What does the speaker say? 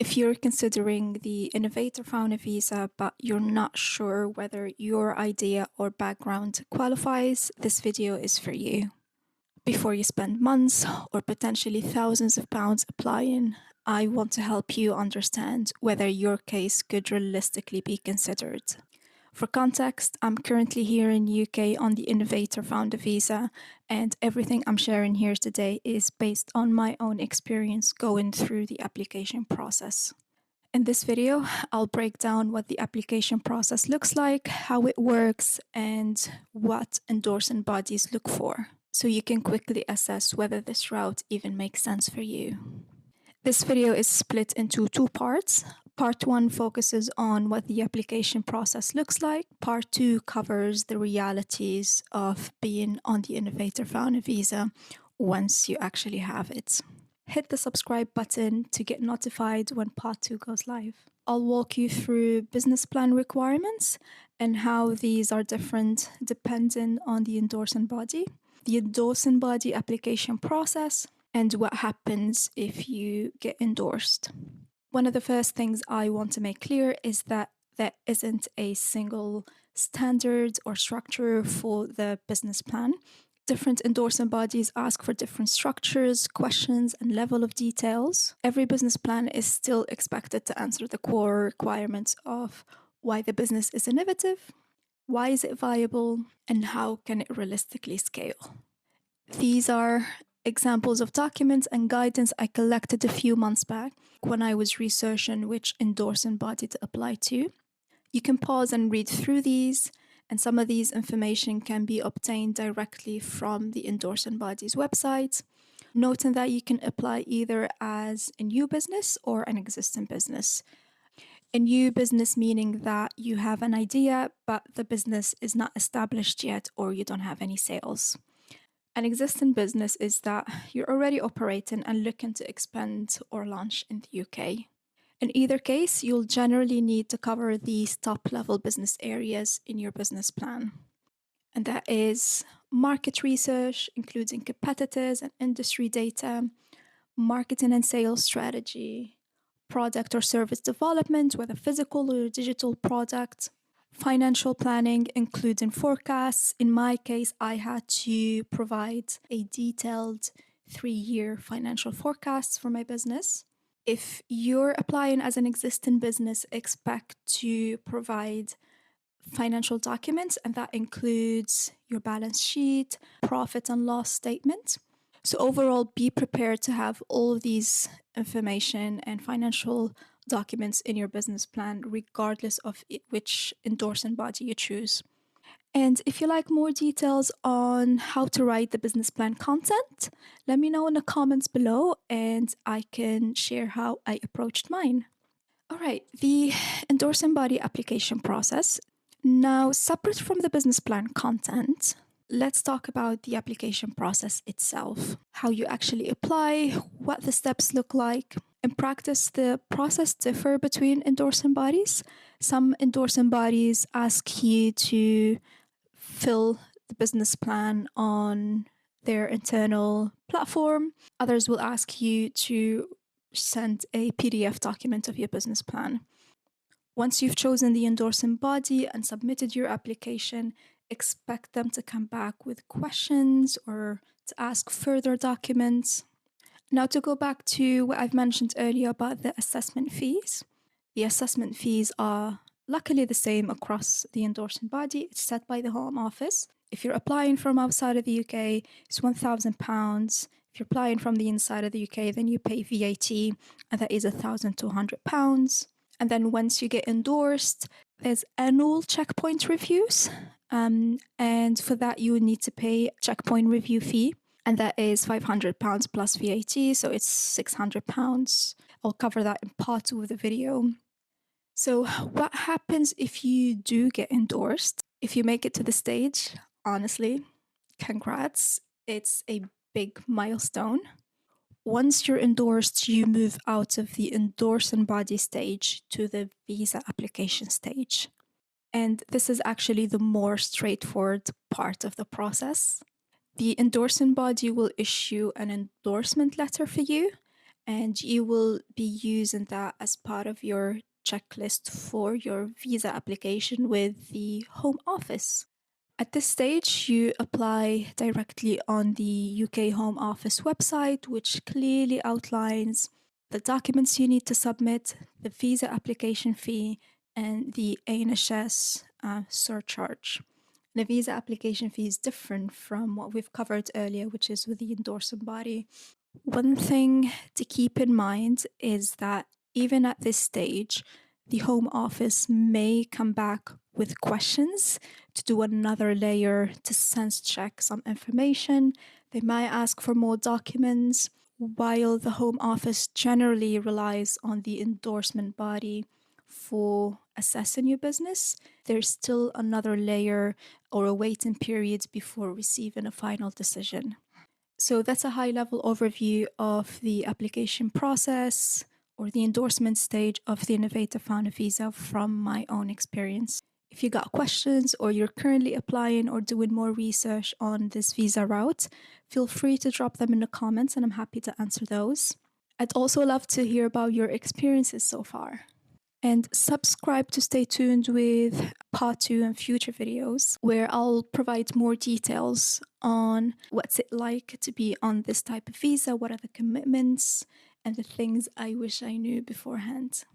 If you're considering the Innovator Founder Visa, but you're not sure whether your idea or background qualifies, this video is for you. Before you spend months or potentially thousands of pounds applying, I want to help you understand whether your case could realistically be considered. For context, I'm currently here in UK on the Innovator Founder Visa, and everything I'm sharing here today is based on my own experience going through the application process. In this video, I'll break down what the application process looks like, how it works, and what endorsing bodies look for, so you can quickly assess whether this route even makes sense for you. This video is split into two parts. Part 1 focuses on what the application process looks like. Part 2 covers the realities of being on the Innovator Founder Visa once you actually have it. Hit the subscribe button to get notified when Part 2 goes live. I'll walk you through business plan requirements and how these are different depending on the endorsing body, the endorsing body application process, and what happens if you get endorsed. One of the first things I want to make clear is that there isn't a single standard or structure for the business plan. Different endorsing bodies ask for different structures, questions, and level of details. Every business plan is still expected to answer the core requirements of why the business is innovative, why is it viable, and how can it realistically scale. These are examples of documents and guidance I collected a few months back when I was researching which endorsing body to apply to. You can pause and read through these, and some of these information can be obtained directly from the endorsing body's website, noting that you can apply either as a new business or an existing business. A new business meaning that you have an idea, but the business is not established yet or you don't have any sales. An existing business is that you're already operating and looking to expand or launch in the UK. In either case, you'll generally need to cover these top-level business areas in your business plan. And that is market research, including competitors and industry data, marketing and sales strategy, product or service development, whether physical or digital product, financial planning, including forecasts. In my case, I had to provide a detailed 3-year financial forecast for my business. If you're applying as an existing business, expect to provide financial documents, and that includes your balance sheet, profit and loss statement. So overall, be prepared to have all of these information and financial documents in your business plan, regardless of which endorsing body you choose. And if you like more details on how to write the business plan content, let me know in the comments below and I can share how I approached mine. All right, the endorsing body application process. Now, separate from the business plan content, let's talk about the application process itself, how you actually apply, what the steps look like. In practice, the process differs between endorsing bodies. Some endorsing bodies ask you to fill the business plan on their internal platform. Others will ask you to send a PDF document of your business plan. Once you've chosen the endorsing body and submitted your application, expect them to come back with questions or to ask further documents. Now, to go back to what I've mentioned earlier about the assessment fees. The assessment fees are luckily the same across the endorsing body. It's set by the Home Office. If you're applying from outside of the UK, it's £1,000. If you're applying from the inside of the UK, then you pay VAT, and that is £1,200. And then once you get endorsed, there's annual checkpoint reviews. And for that, you would need to pay a checkpoint review fee. And that is £500 plus VAT, so it's £600. I'll cover that in part 2 of the video. So what happens if you do get endorsed? If you make it to the stage, honestly, congrats. It's a big milestone. Once you're endorsed, you move out of the endorsing body stage to the visa application stage. And this is actually the more straightforward part of the process. The endorsing body will issue an endorsement letter for you, and you will be using that as part of your checklist for your visa application with the Home Office. At this stage, you apply directly on the UK Home Office website, which clearly outlines the documents you need to submit, the visa application fee, and the NHS surcharge. The visa application fee is different from what we've covered earlier, which is with the endorsing body. One thing to keep in mind is that even at this stage, the Home Office may come back with questions to do another layer to sense check some information. They might ask for more documents. While the Home Office generally relies on the endorsement body for assessing your business, there's still another layer or a waiting period before receiving a final decision. So that's a high level overview of the application process or the endorsement stage of the Innovator Founder Visa from my own experience. If you got questions or you're currently applying or doing more research on this visa route, feel free to drop them in the comments and I'm happy to answer those. I'd also love to hear about your experiences so far. And subscribe to stay tuned with part 2 and future videos where I'll provide more details on what's it like to be on this type of visa, what are the commitments, and the things I wish I knew beforehand.